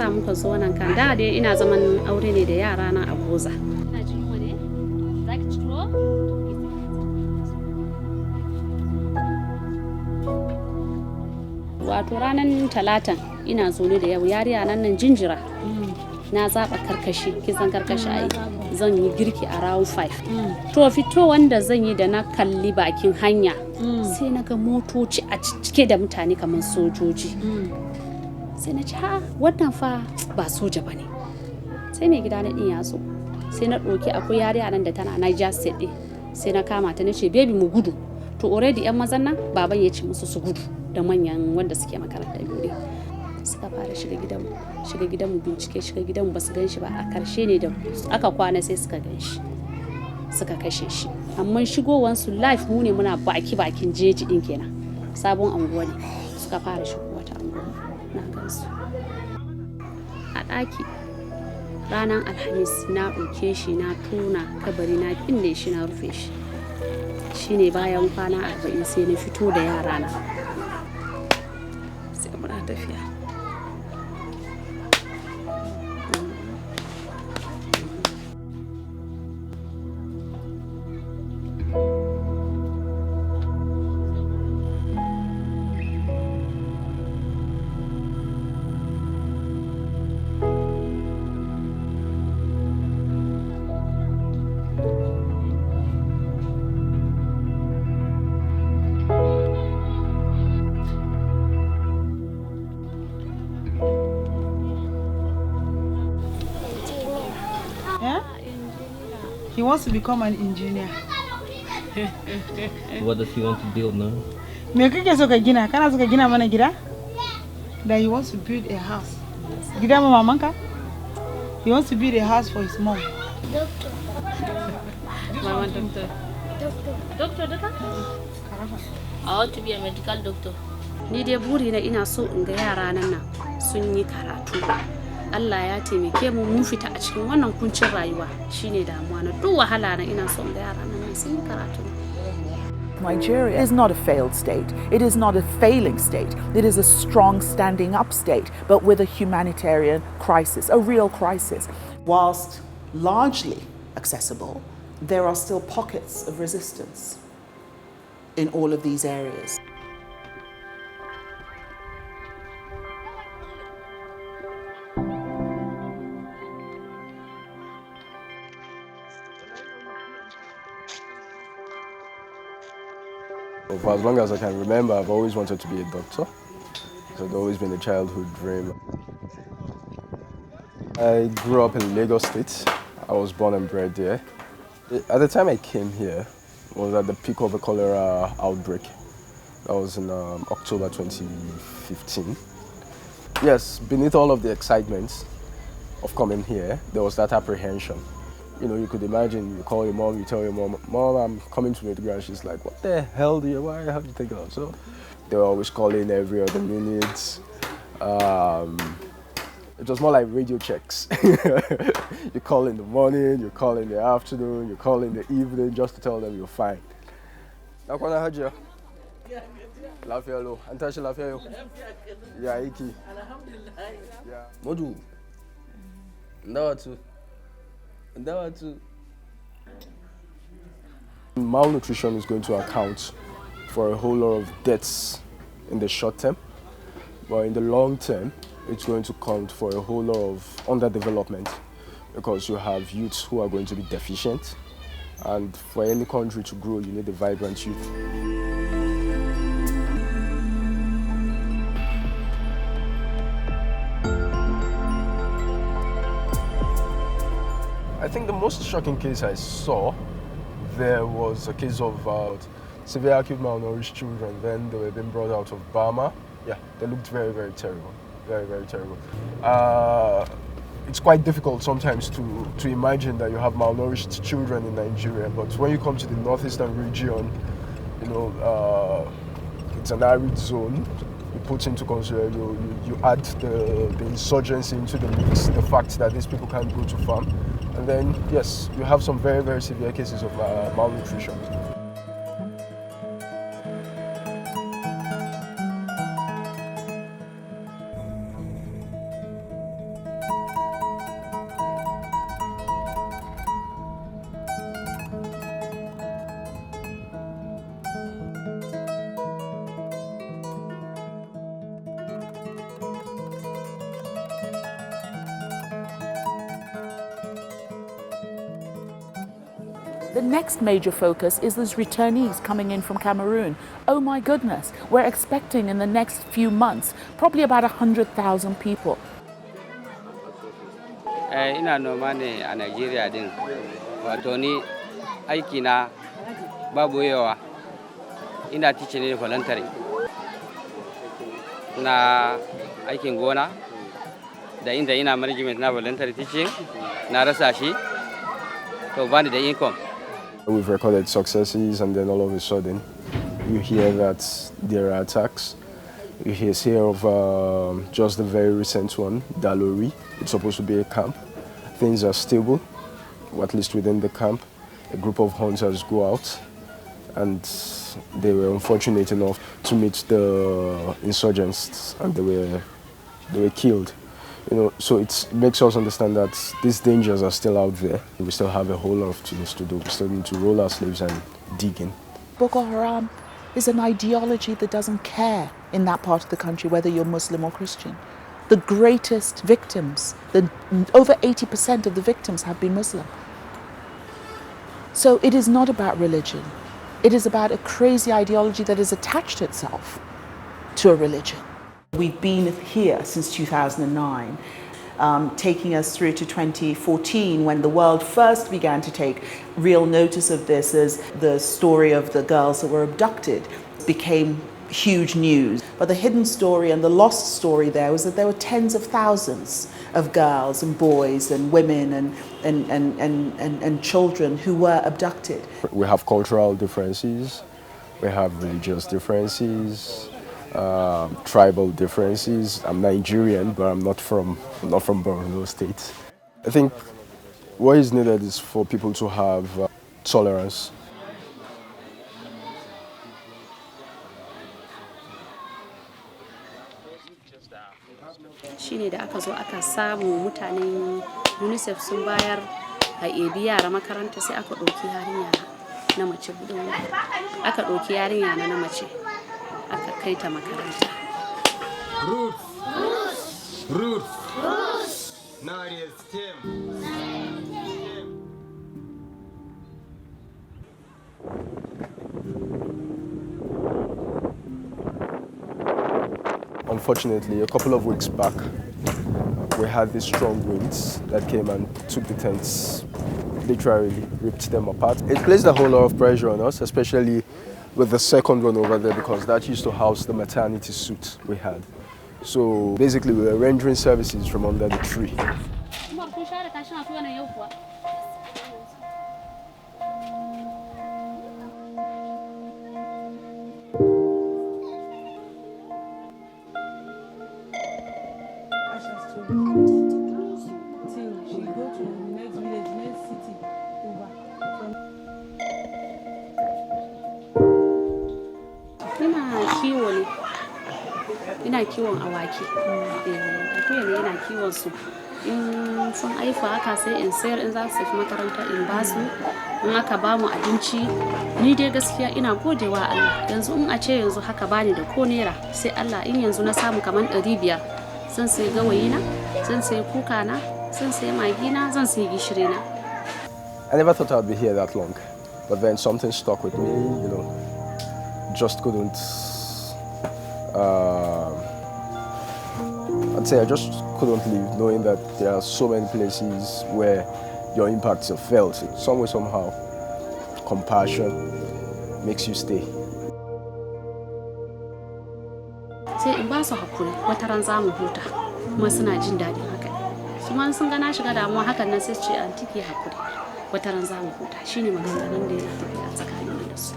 yasa muka zo nan kan da dai ina zaman aure ne da yara na a Goza. Ina jin yunwa ne? Zaki ci tuwo? Wato ranar talatan ina zaune da yau yariya nan jinjira. Na zaba karkashi, kisan karkashi ai zan yi girki a round 5. To fito wanda zan yi da na kalli bakin hanya sai na ga motoci a cike da mutane kamar sojoji. Sai na ce ha wannan fa ba soja bane. Sai mai gida na din ya zo. Sai na ɗauki akwai yariya nan da tana Niger State din. Sai na kama ta nace baby mu gudu. To already yan mazan nan baban ya ce musu su gudu da manyan wanda suke makaranta biyu. Suka fara shiga gidanmu bincike shiga gidanmu ba su gan shi ba a karshe ne da aka kwana sai suka gan shi suka kashe shi amma shigowansu life mu ne muna bakin jeji din kenan sabon anguwa ne suka fara shigo wata anguwa na gansu a ɗaki ranar alhamis na ɗauke shi na tona kabari na binne shi na rufe shi shine bayan kwana 40 sai na fito da yara na sai muna tafiya. He wants to become an engineer. What does he want to build now? Me kake so ka gina? Kana so ka gina mana gida? That he wants to build a house. Gida ma mamanka? He wants to build a house for his mom. Doctor. Mama doctor. Doctor. I want to be a medical doctor. Ni dai buri na ina so in ga yara nan sun yi karatu. Allah ya taimake mu mun fita a cikin wannan kuncin rayuwa shine damuwa na duk wahala na ina so in ga yara nan sun yi karatu. Nigeria is not a failed state. It is not a failing state. It is a strong standing up state, but with a humanitarian crisis, a real crisis. Whilst largely accessible, there are still pockets of resistance in all of these areas. For as long as I can remember, I've always wanted to be a doctor. It's always been a childhood dream. I grew up in Lagos State. I was born and bred there. At the time I came here, was at the peak of a cholera outbreak. That was in October 2015. Yes, beneath all of the excitement of coming here, there was that apprehension. You know, you could imagine, you call your mom, you tell your mom, Mom, I'm coming to Meduguri, and she's like, what the hell why have you taken off? So they were always calling every other minute. It was more like radio checks. You call in the morning, you call in the afternoon, you call in the evening just to tell them you're fine. Nakwana Haja. Lafayalo. Antashi Lafayalo. Yeah, Iki. Yeah. Modu. Ndawatu. Malnutrition is going to account for a whole lot of deaths in the short term, but in the long term, it's going to count for a whole lot of underdevelopment because you have youths who are going to be deficient, and for any country to grow, you need a vibrant youth. I think the most shocking case I saw, there was a case of severe acute malnourished children. Then they were being brought out of Burma. Yeah, they looked very, very terrible. Very, very terrible. It's quite difficult sometimes to imagine that you have malnourished children in Nigeria, but when you come to the northeastern region, you know, it's an arid zone. You put into consideration, you add the insurgency into the mix, the fact that these people can't go to farm. And then, yes, you have some very, very severe cases of malnutrition. The next major focus is those returnees coming in from Cameroon. Oh my goodness, we're expecting in the next few months probably about 100,000 people. Ina noma ne a Nigeria din. Wato ni aiki na babu yawa. Ina teaching ne voluntary. Na aikin gona da inda ina management na voluntary teaching na rasa shi to bani da income. We've recorded successes, and then all of a sudden you hear that there are attacks. You hear of just the very recent one, Dalori. It's supposed to be a camp. Things are stable, or at least within the camp. A group of hunters go out, and they were unfortunate enough to meet the insurgents, and they were killed. You know, so it makes us understand that these dangers are still out there. We still have a whole lot of things to do. We still need to roll our sleeves and dig in. Boko Haram is an ideology that doesn't care in that part of the country whether you're Muslim or Christian. The greatest victims, over 80% of the victims have been Muslim. So it is not about religion. It is about a crazy ideology that has attached itself to a religion. We've been here since 2009, taking us through to 2014 when the world first began to take real notice of this, as the story of the girls that were abducted became huge news. But the hidden story and the lost story there was that there were tens of thousands of girls and boys and women and children who were abducted. We have cultural differences, we have religious differences, tribal differences. I'm Nigerian, but I'm not from Borno State. I think what is needed is for people to have tolerance. Shine da aka zo aka samu mutanen UNICEF sun bayar a ebi yara makaranta, sai aka ɗauki yarinya na mace aka ɗauki yarinya na mace aka kai ta makaranta. Roots. Now it is STEM. Unfortunately, a couple of weeks back, we had these strong winds that came and took the tents, literally ripped them apart. It placed a whole lot of pressure on us, especially with the second one over there, because that used to house the maternity suit we had. So basically, we were rendering services from under the tree. Ina kiwon awaki. Akuya ne ina kiwon su. In sun haifa haka sai in sayar, in za su tafi makaranta in ba su. In aka ba mu abinci, ni dai gaskiya ina godewa Allah. Yanzu in a ce yanzu haka bani da ko naira, sai Allah in yanzu na samu kaman 500, zan sai gawayi na, zan sai kuka na, zan sai magi na, zan sai gishiri na. I never thought I'd be here that long, but then something stuck with me, you know. Just couldn't. I'd say I just couldn't leave, knowing that there are so many places where your impacts are felt. Some way, somehow, compassion makes you stay. Sai in ba su hakuri, wata ran za mu huta, kuma suna jin daɗin haka. Su ma sun ga na shiga damuwa hakan nan sai su ce anti ki hakuri, wata ran za mu huta. Shine maganganun da yana tafiya tsakanin da su.